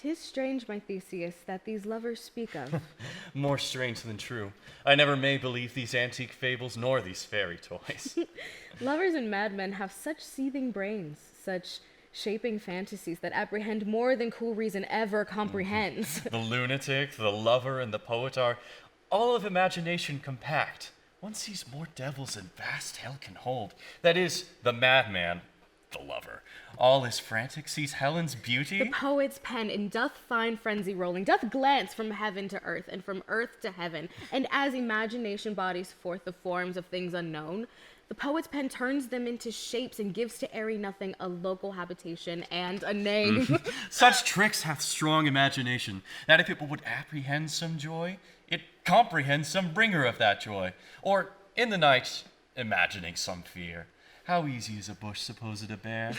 'Tis strange, my Theseus, that these lovers speak of. More strange than true. I never may believe these antique fables nor these fairy toys. Lovers and madmen have such seething brains, such shaping fantasies that apprehend more than cool reason ever comprehends. The lunatic, the lover, and the poet are all of imagination compact. One sees more devils than vast hell can hold. That is, the madman, the lover. All is frantic, sees Helen's beauty. The poet's pen in doth find frenzy rolling, doth glance from heaven to earth, and from earth to heaven. And as imagination bodies forth the forms of things unknown, the poet's pen turns them into shapes and gives to airy nothing a local habitation and a name. Such tricks hath strong imagination, that if it would apprehend some joy, it comprehends some bringer of that joy. Or, in the night, imagining some fear. How easy is a bush supposed to bear?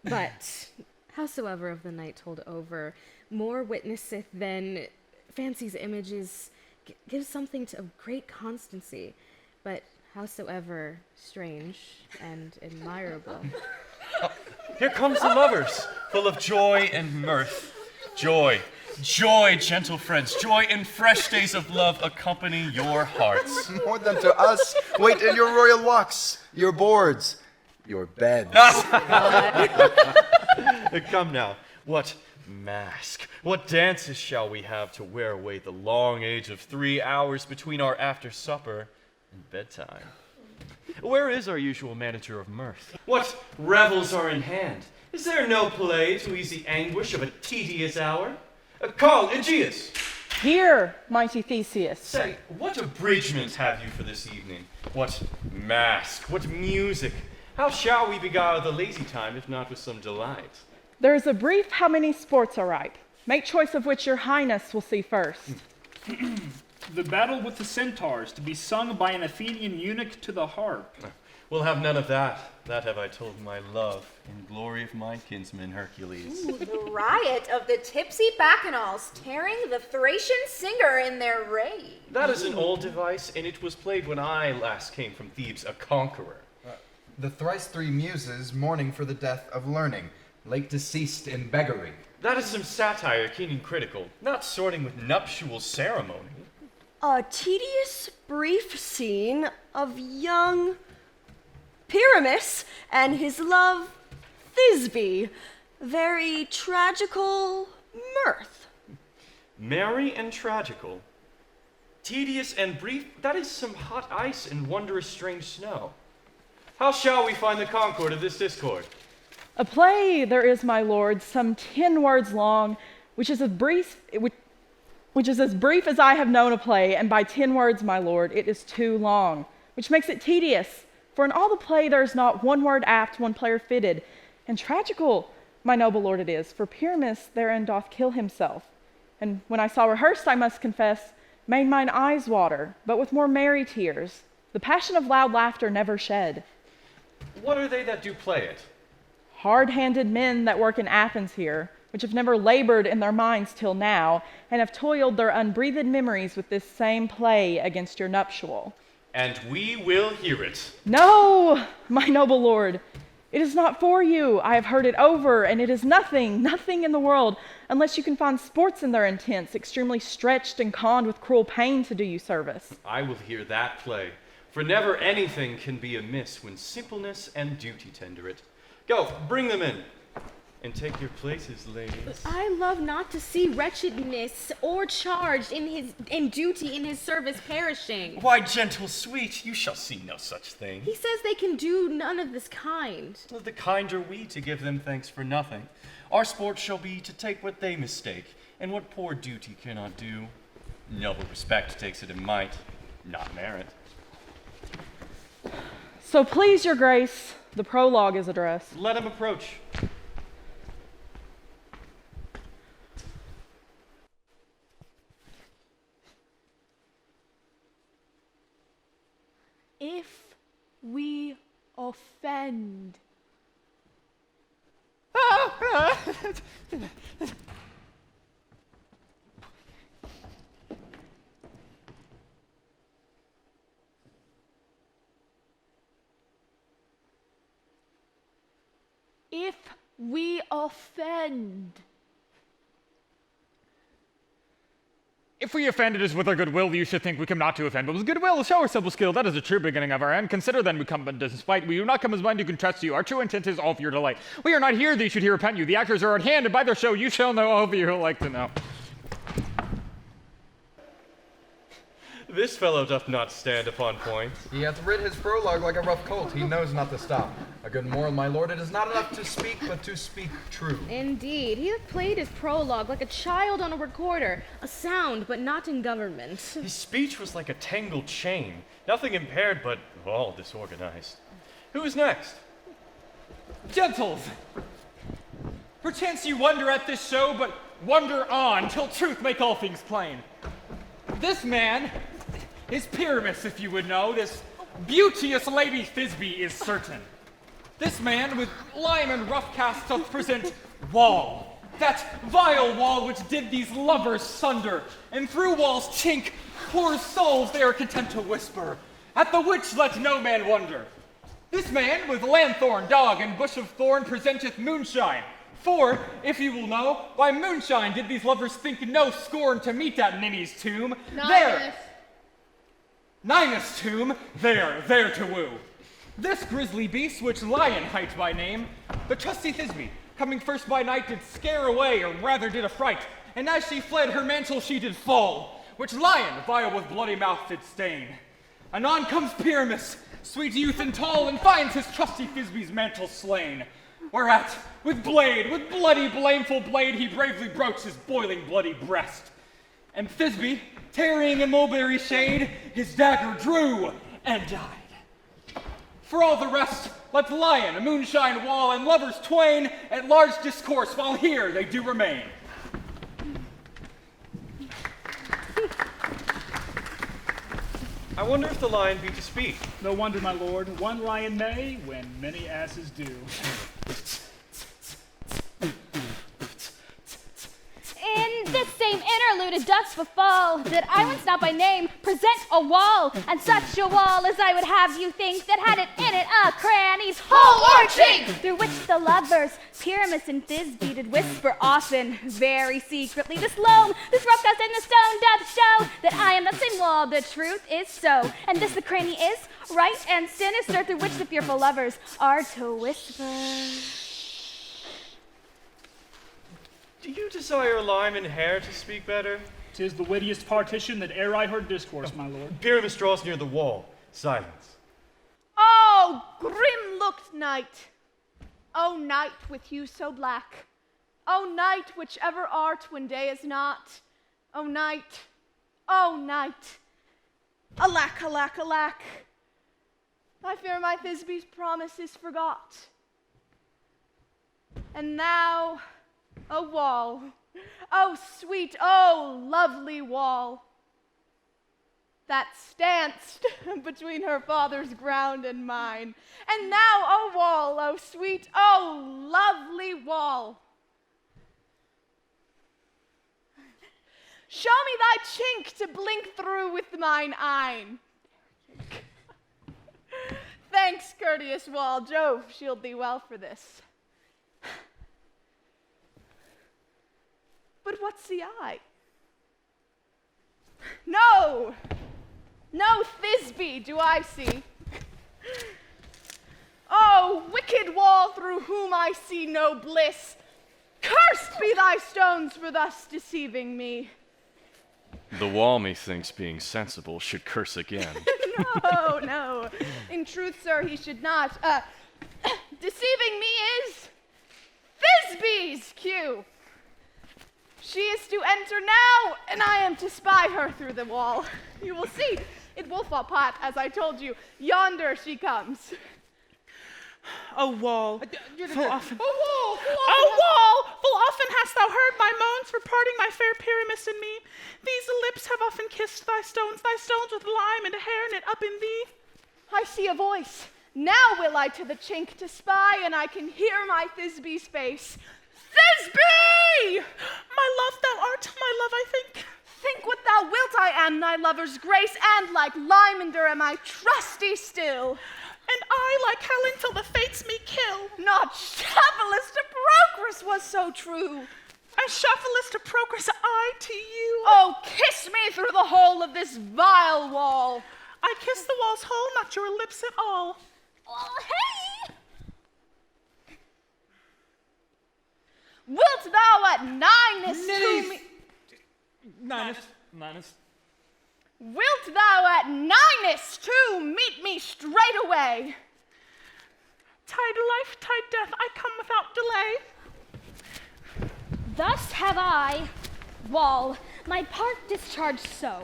But, howsoever of the night told over, more witnesseth than fancy's images, gives something to of great constancy. But howsoever strange and admirable. Here comes the lovers, full of joy and mirth. Joy, joy, gentle friends, joy in fresh days of love accompany your hearts. More than to us, wait in your royal walks, your boards, your beds. Come now, what mask, what dances shall we have to wear away the long age of 3 hours between our after supper and bedtime? Where is our usual manager of mirth? What revels are in hand? Is there no play to ease the anguish of a tedious hour? Call Aegeus. Here, mighty Theseus. Say, what abridgment have you for this evening? What mask? What music? How shall we beguile the lazy time, if not with some delight? There is a brief how many sports are ripe. Make choice of which your highness will see first. The battle with the centaurs, to be sung by an Athenian eunuch to the harp. We'll have none of that. That have I told my love, in glory of my kinsman Hercules. Ooh, the riot of the tipsy bacchanals, tearing the Thracian singer in their rage. That is an old device, and it was played when I last came from Thebes a conqueror. The thrice three muses mourning for the death of learning, late deceased in beggary. That is some satire, keen and critical, not sorting with nuptial ceremony. A tedious, brief scene of young Pyramus and his love Thisbe. Very tragical mirth. Merry and tragical. Tedious and brief, that is some hot ice and wondrous strange snow. How shall we find the concord of this discord? A play there is, my lord, some 10 words long, which is as brief as I have known a play, and by 10 words, my lord, it is too long, which makes it tedious. For in all the play there is not one word apt, one player fitted, and tragical, my noble lord, it is, for Pyramus therein doth kill himself. And when I saw rehearsed, I must confess, made mine eyes water, but with more merry tears. The passion of loud laughter never shed. What are they that do play it? Hard-handed men that work in Athens here, which have never labored in their minds till now, and have toiled their unbreathed memories with this same play against your nuptial. And we will hear it. No, my noble lord, it is not for you. I have heard it over, and it is nothing in the world, unless you can find sports in their intents, extremely stretched and conned with cruel pain to do you service. I will hear that play, for never anything can be amiss when simpleness and duty tender it. Go, bring them in. And take your places, ladies. I love not to see wretchedness or charged in duty in his service perishing. Why, gentle sweet, you shall see no such thing. He says they can do none of this kind. Well, the kind are we to give them thanks for nothing. Our sport shall be to take what they mistake, and what poor duty cannot do. Noble respect takes it in might, not merit. So please your grace, the prologue is addressed. Let him approach. If we offend. If we offend. If we offend, it is with our goodwill. You should think we come not to offend, but with goodwill, show ourselves skill. That is a true beginning of our end. Consider then we come but despite. We do not come as mind to contest you. Our true intent is all for your delight. We are not here that you should hear repent you. The actors are at hand, and by their show you shall know all of you who like to know. This fellow doth not stand upon point. He hath rid his prologue like a rough colt. He knows not to stop. A good moral, my lord, it is not enough to speak, but to speak true. Indeed, he hath played his prologue like a child on a recorder, a sound, but not in government. His speech was like a tangled chain, nothing impaired, but all disorganized. Who is next? Gentles, perchance you wonder at this show, but wonder on till truth make all things plain. This man is Pyramus, if you would know. This beauteous Lady Thisbe is certain. This man with lime and rough cast doth present Wall, that vile wall which did these lovers sunder, and through wall's chink poor souls they are content to whisper, at the which let no man wonder. This man with lanthorn, dog, and bush of thorn presenteth moonshine. For, if you will know, by moonshine did these lovers think no scorn to meet at Ninny's tomb. There! Ninus' tomb, there to woo. This grisly beast, which Lion hight by name, the trusty Thisbe, coming first by night, did scare away, or rather did affright, and as she fled, her mantle she did fall, which Lion, vile with bloody mouth, did stain. Anon comes Pyramus, sweet youth and tall, and finds his trusty Thisbe's mantle slain. Whereat, with bloody, blameful blade, he bravely broached his boiling bloody breast. And Thisbe, tarrying in mulberry shade, his dagger drew and died. For all the rest, let Lion, moonshine wall, and lovers twain at large discourse, while here they do remain. I wonder if the lion be to speak. No wonder, my lord, one lion may when many asses do. In this same interlude it doth befall that I once not by name present a wall, and such a wall as I would have you think that had it in it a cranny's hole or chink, through which the lovers, Pyramus and Thisbe, did whisper often, very secretly, this loam, this rough dust and the stone doth show that I am the same wall, the truth is so, and this the cranny is, right and sinister, through which the fearful lovers are to whisper. Do you desire lime and hair to speak better? 'Tis the wittiest partition that e'er I heard discourse, my lord. Pyramus draws near the wall. Silence. Oh, grim-looked night! Oh, night with you so black! Oh, night which ever art when day is not! Oh, night! Oh, night! Alack, alack, alack! I fear my Thisbe's promise is forgot. And thou, O wall, oh sweet, oh lovely wall, that standst between her father's ground and mine. And thou, O wall, oh sweet, oh lovely wall, show me thy chink to blink through with mine eyne. Thanks, courteous wall, Jove shield thee well for this. But what see I? No Thisbe do I see. Oh, wicked wall through whom I see no bliss. Cursed be thy stones for thus deceiving me. The wall, methinks, being sensible, should curse again. No. In truth, sir, he should not. Deceiving me is Thisbe's cue. She is to enter now, and I am to spy her through the wall. You will see. It will fall pot, as I told you. Yonder she comes. O wall, full often. O wall, full often hast thou heard my moans for parting my fair Pyramus and me. These lips have often kissed thy stones with lime and hair knit up in thee. I see a voice. Now will I to the chink to spy, and I can hear my Thisbe's face. Thisbe! My love thou art, my love, I think. Think what thou wilt, I am thy lover's grace, and like Lymander am I trusty still. And I like Helen till the fates me kill. Not Shapeless to Procris was so true. I shuffleest to progress I to you. Oh, kiss me through the hole of this vile wall. I kiss the wall's hole, not your lips at all. Oh, hey! Wilt thou at ninest to me? Ninest. Wilt thou at ninest to meet me straight away? Tide life, tide death, I come without delay. Thus have I, wall, my part discharged so,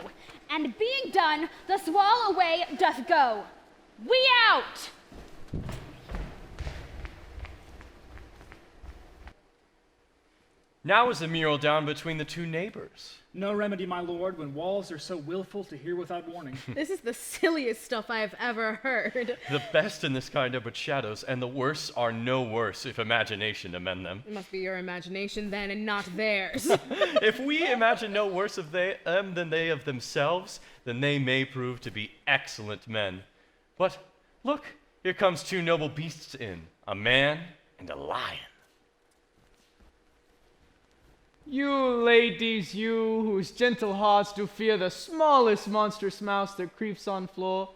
and being done, thus wall away doth go. We out! Now is the mural down between the two neighbors. No remedy, my lord, when walls are so willful to hear without warning. This is the silliest stuff I have ever heard. The best in this kind are but shadows, and the worst are no worse if imagination amend them. It must be your imagination then, and not theirs. If we imagine no worse of them than they of themselves, then they may prove to be excellent men. But look, here comes two noble beasts in, a man and a lion. You ladies, you whose gentle hearts do fear the smallest monstrous mouse that creeps on floor,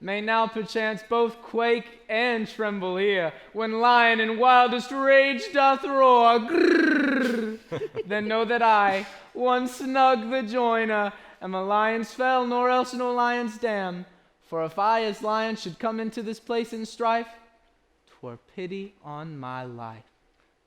may now perchance both quake and tremble here, when lion in wildest rage doth roar. Grrr. Then know that I, one snug the joiner, am a lion's fell, nor else no lion's dam. For if I as lion should come into this place in strife, 'twere pity on my life.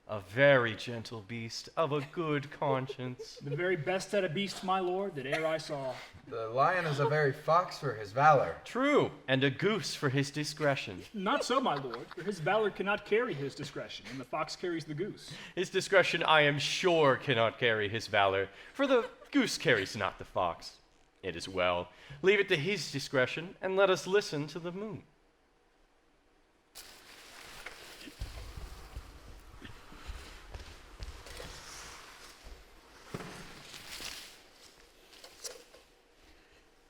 A very gentle beast of a good conscience. The very best set of beasts, my lord, that e'er I saw. The lion is a very fox for his valor. True, and a goose for his discretion. Not so, my lord, for his valor cannot carry his discretion, and the fox carries the goose. His discretion, I am sure, cannot carry his valor, for the goose carries not the fox. It is well. Leave it to his discretion, and let us listen to the moon.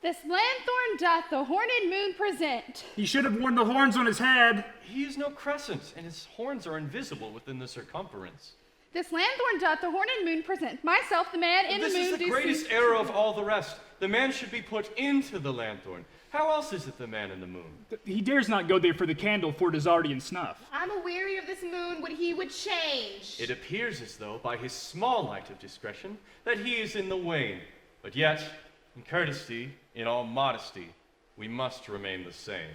This lanthorn doth the horned moon present. He should have worn the horns on his head. He is no crescent, and his horns are invisible within the circumference. This lanthorn doth the horned moon present. Myself, the man in the moon, This is the greatest error of all the rest. The man should be put into the lanthorn. How else is it the man in the moon? He dares not go there for the candle, for it is already in snuff. I'm aweary of this moon, what he would change. It appears as though, by his small light of discretion, that he is in the wane. But yet, in courtesy, in all modesty, we must remain the same.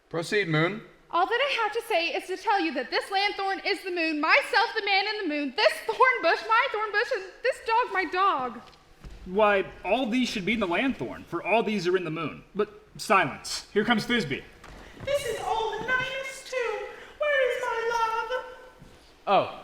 Proceed, Moon. All that I have to say is to tell you that this lanthorn is the moon, myself the man in the moon, this thorn bush my thorn bush, and this dog my dog. Why, all these should be in the lanthorn, for all these are in the moon. But silence. Here comes Thisbe. This is all the Ninus too. Where is my love? Oh.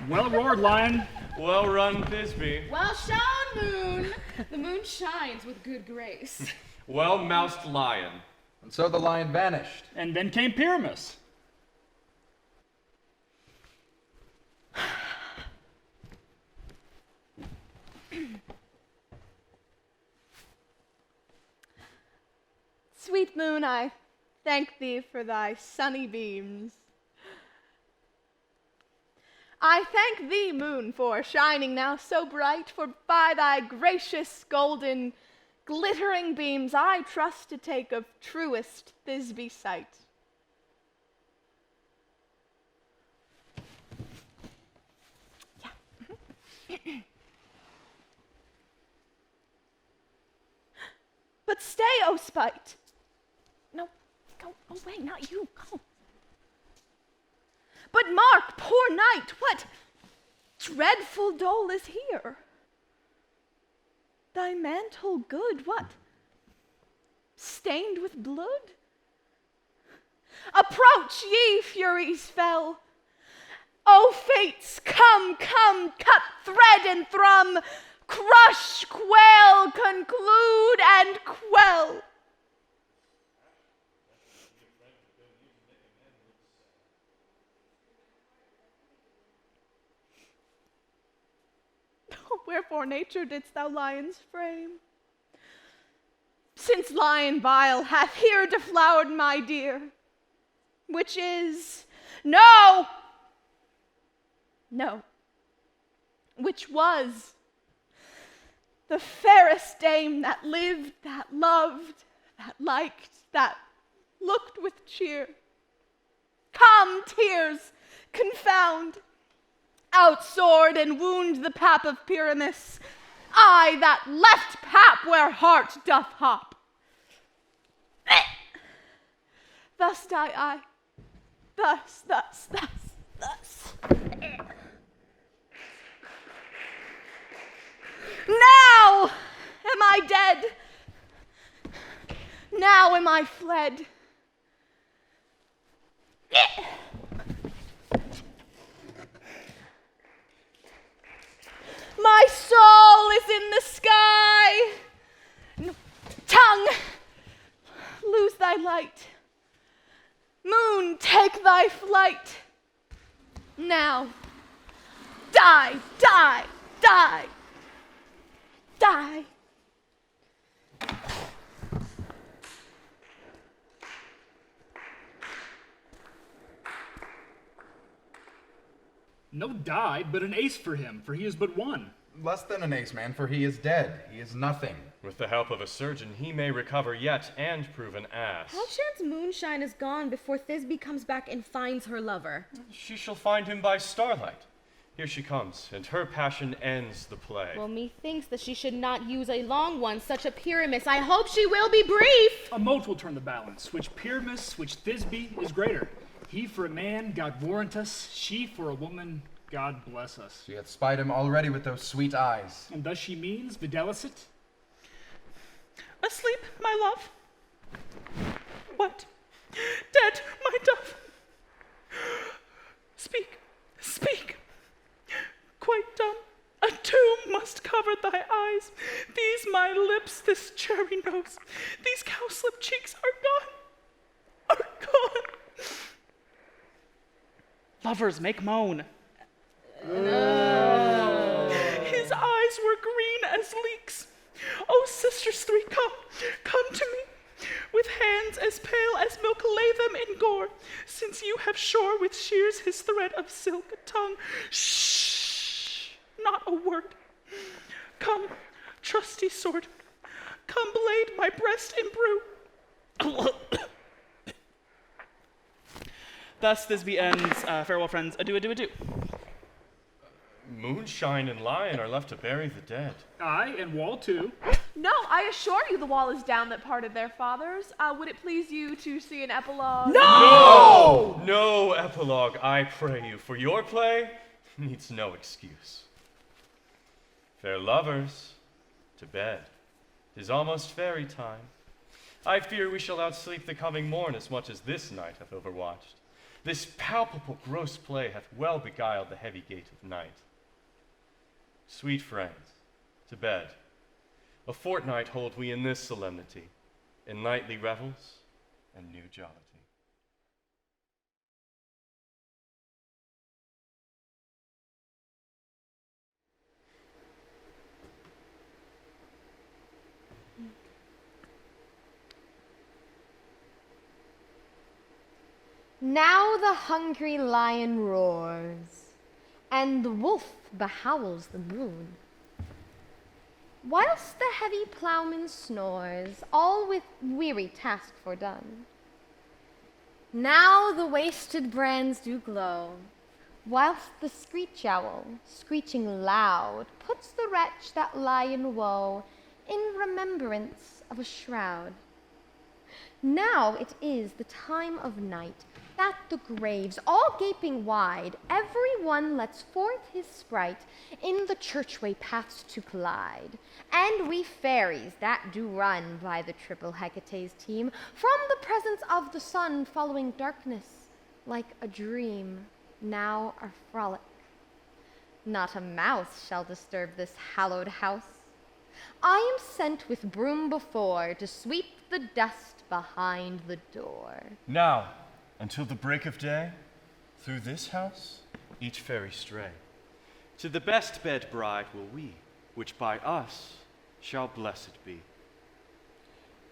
Well roared, lion. Well run, Thisbe. Well shown, moon. The moon shines with good grace. Well moused, lion. And so the lion vanished. And then came Pyramus. Sweet moon, I thank thee for thy sunny beams. I thank thee, moon, for shining now so bright, for by thy gracious golden glittering beams I trust to take of truest Thisbe sight. Yeah. But stay, O spite. No, go away, not you, go. But mark, poor knight, what dreadful dole is here? Thy mantle good, what? Stained with blood? Approach, ye furies fell. O fates, come, come, cut thread and thrum, crush, quail, conclude, and quell. Wherefore nature didst thou lions frame? Since lion vile hath here deflowered my dear, which is, no, No. Which was the fairest dame that lived, that loved, that liked, that looked with cheer. Come, tears, confound, outsword and wound the pap of Pyramus, I that left pap where heart doth hop. Thus die I, thus. Now am I dead, now am I fled. My soul is in the sky. Tongue, lose thy light. Moon, take thy flight. Now, die. No die, but an ace for him, for he is but one. Less than an ace, man, for he is dead. He is nothing. With the help of a surgeon, he may recover yet and prove an ass. How chance Moonshine is gone before Thisbe comes back and finds her lover? She shall find him by starlight. Here she comes, and her passion ends the play. Well, methinks that she should not use a long one, such a Pyramus. I hope she will be brief. A mote will turn the balance, which Pyramus, which Thisbe is greater. He for a man, God warrant us. She for a woman, God bless us. She hath spied him already with those sweet eyes. And thus she means videlicet? Asleep, my love? What? Dead, my dove? Speak. Quite dumb. A tomb must cover thy eyes. These my lips, this cherry nose, these cowslip cheeks are gone. Lovers make moan. His eyes were green as leeks. Oh, sisters three, come to me. With hands as pale as milk, lay them in gore, since you have shore with shears his thread of silk. Tongue, shh, not a word. Come, trusty sword, come blade my breast imbrue. Thus Thisbe ends. Farewell, friends. Adieu. Moonshine and Lion are left to bury the dead. Aye, and Wall too. No, I assure you the wall is down that parted their fathers. Would it please you to see an epilogue? No! No epilogue, I pray you, for your play needs no excuse. Fair lovers, to bed. 'Tis almost fairy time. I fear we shall outsleep the coming morn as much as this night hath overwatched. This palpable gross play hath well beguiled the heavy gait of night. Sweet friends, to bed. A fortnight hold we in this solemnity, in nightly revels and new jollity. Now the hungry lion roars, and the wolf behowls the moon, whilst the heavy ploughman snores, all with weary task fordone. Now the wasted brands do glow, whilst the screech owl, screeching loud, puts the wretch that lie in woe in remembrance of a shroud. Now it is the time of night, that the graves, all gaping wide, every one lets forth his sprite in the churchway paths to collide. And we fairies that do run by the triple Hecate's team, from the presence of the sun following darkness, like a dream, now are frolic. Not a mouse shall disturb this hallowed house. I am sent with broom before to sweep the dust behind the door. Now, until the break of day, through this house, each fairy stray. To the best bed bride will we, which by us shall blessed be.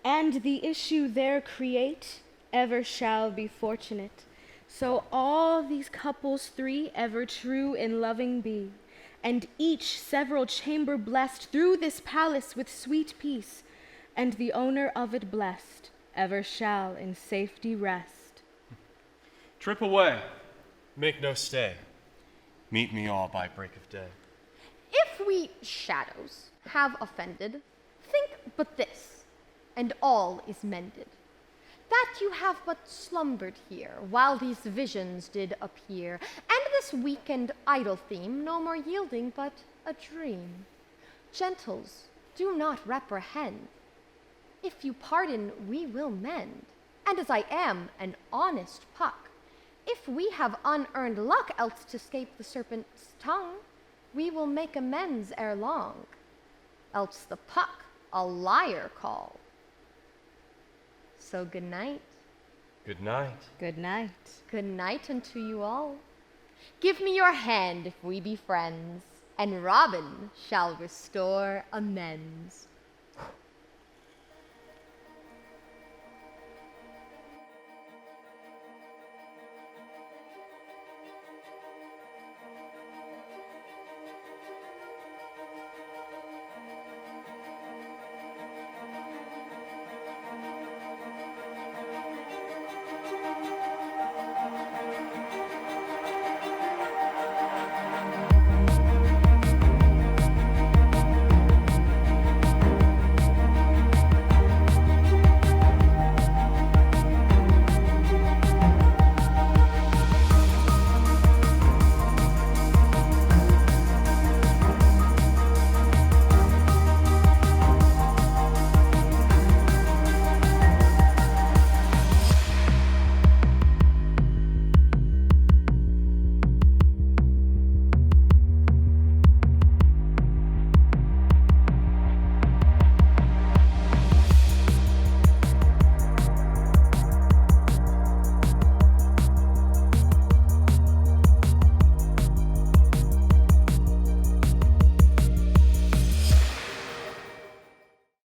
And the issue there create ever shall be fortunate. So all these couples three ever true and loving be, and each several chamber blessed through this palace with sweet peace, and the owner of it blessed ever shall in safety rest. Trip away, make no stay. Meet me all by break of day. If we shadows have offended, think but this, and all is mended. That you have but slumbered here, while these visions did appear, and this weak and idle theme no more yielding but a dream. Gentles, do not reprehend. If you pardon, we will mend. And as I am an honest Puck, if we have unearned luck else to scape the serpent's tongue, we will make amends ere long, else the Puck a liar call. So good night. Good night. Good night. Good night unto you all. Give me your hand if we be friends, and Robin shall restore amends.